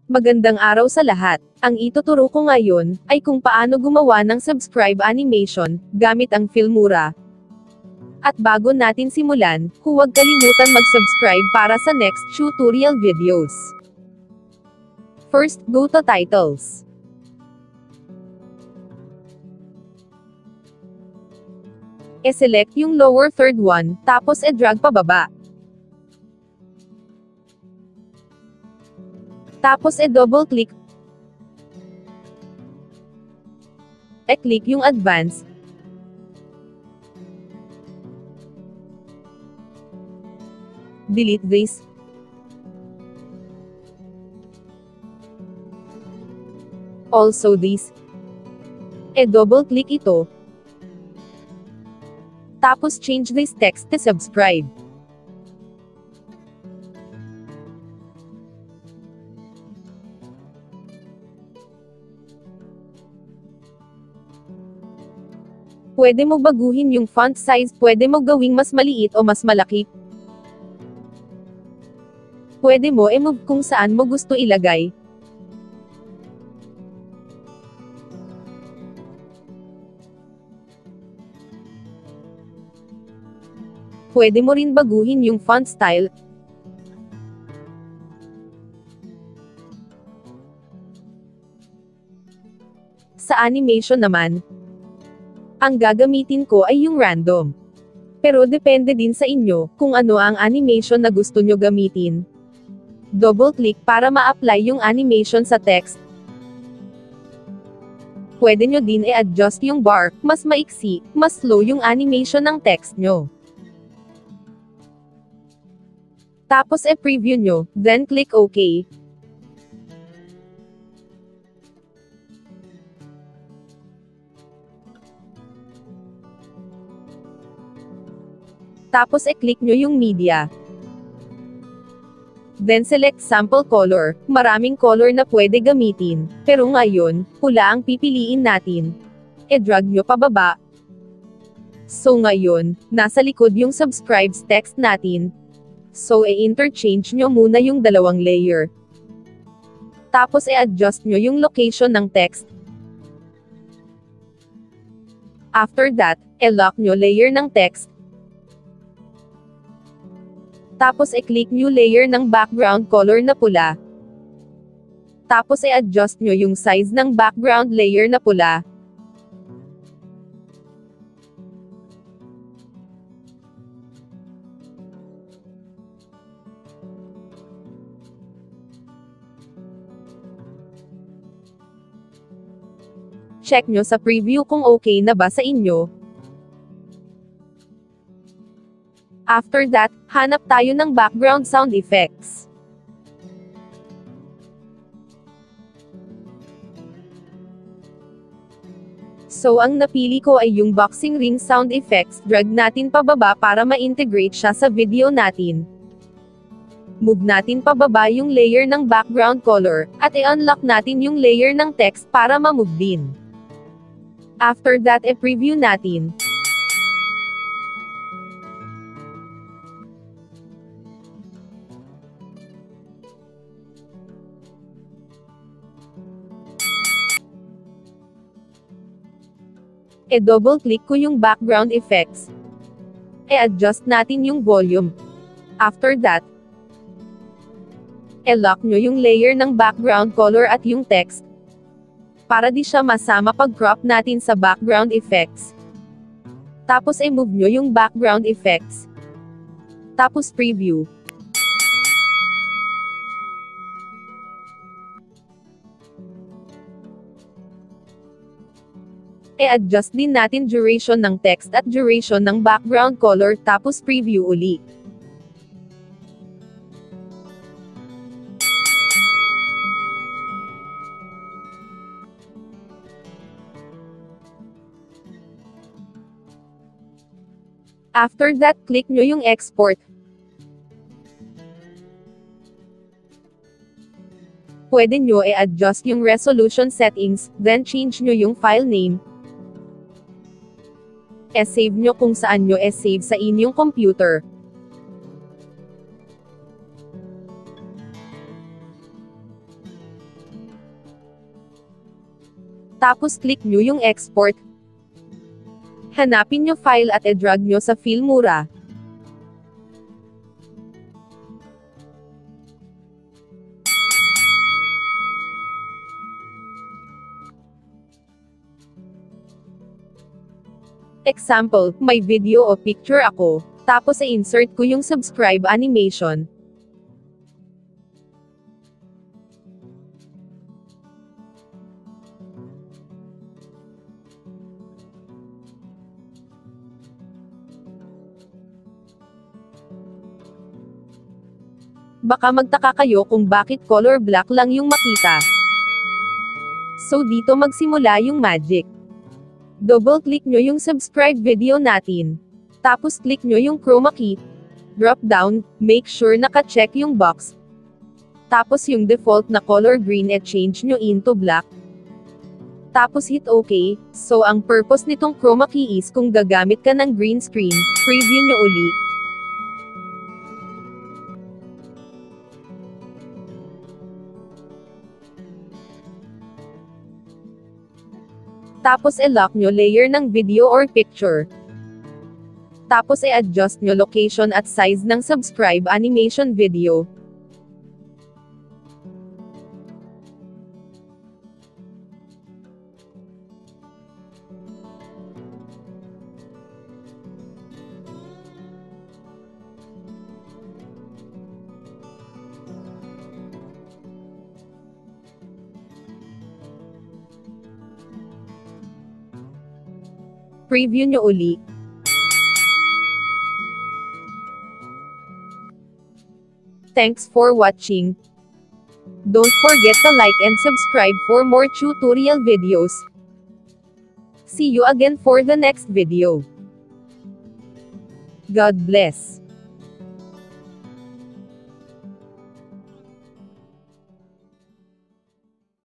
Magandang araw sa lahat. Ang ituturo ko ngayon, ay kung paano gumawa ng subscribe animation, gamit ang Filmora. At bago natin simulan, huwag kalimutan mag-subscribe para sa next tutorial videos. First, go to Titles. E-select yung lower third one, tapos e-drag pababa. Tapos e-double click. E-click yung advance. Delete this. Also this. E-double click ito. Tapos change this text to subscribe. Pwede mo baguhin yung font size, pwede mo gawing mas maliit o mas malaki. Pwede mo i-move kung saan mo gusto ilagay. Pwede mo rin baguhin yung font style. Sa animation naman, ang gagamitin ko ay yung random. Pero depende din sa inyo, kung ano ang animation na gusto nyo gamitin. Double-click para ma-apply yung animation sa text. Pwede nyo din i-adjust yung bar, mas maiksi, mas slow yung animation ng text nyo. Tapos e-preview nyo, then click OK. Tapos e-click nyo yung media. Then select sample color, maraming color na pwede gamitin, pero ngayon, pula ang pipiliin natin. E-drag nyo pababa. So ngayon, nasa likod yung subscribes text natin. So e-interchange nyo muna yung dalawang layer. Tapos e-adjust nyo yung location ng text. After that, e-lock nyo layer ng text. Tapos i-click new layer ng background color na pula. Tapos i-adjust nyo yung size ng background layer na pula. Check nyo sa preview kung okay na ba sa inyo. After that, hanap tayo ng background sound effects. So ang napili ko ay yung boxing ring sound effects, drag natin pababa para ma-integrate siya sa video natin. Move natin pababa yung layer ng background color, at i-unlock natin yung layer ng text para ma-move din. After that i-preview natin. E-double-click ko yung background effects. E-adjust natin yung volume. After that, e-lock nyo yung layer ng background color at yung text. Para di siya masama pag-crop natin sa background effects. Tapos e-move nyo yung background effects. Tapos preview. E-adjust din natin duration ng text at duration ng background color, tapos preview uli. After that, click nyo yung export. Pwede nyo i-adjust yung resolution settings, then change nyo yung file name. E-save nyo kung saan nyo e-save sa inyong computer. Tapos click nyo yung export. Hanapin nyo file at i-drag nyo sa Filmora. Example, may video o picture ako, tapos i-insert ko yung subscribe animation. Baka magtaka kayo kung bakit color black lang yung makita. So dito magsimula yung magic. Double-click nyo yung subscribe video natin. Tapos click nyo yung chroma key. Drop down, make sure naka-check yung box. Tapos yung default na color green change nyo into black. Tapos hit OK. So ang purpose nitong chroma key is kung gagamit ka ng green screen, preview nyo uli. Tapos i-lock nyo layer ng video or picture. Tapos i-adjust nyo location at size ng subscribe animation video. Preview nyo uli. Thanks for watching. Don't forget to like and subscribe for more tutorial videos. See you again for the next video. God bless.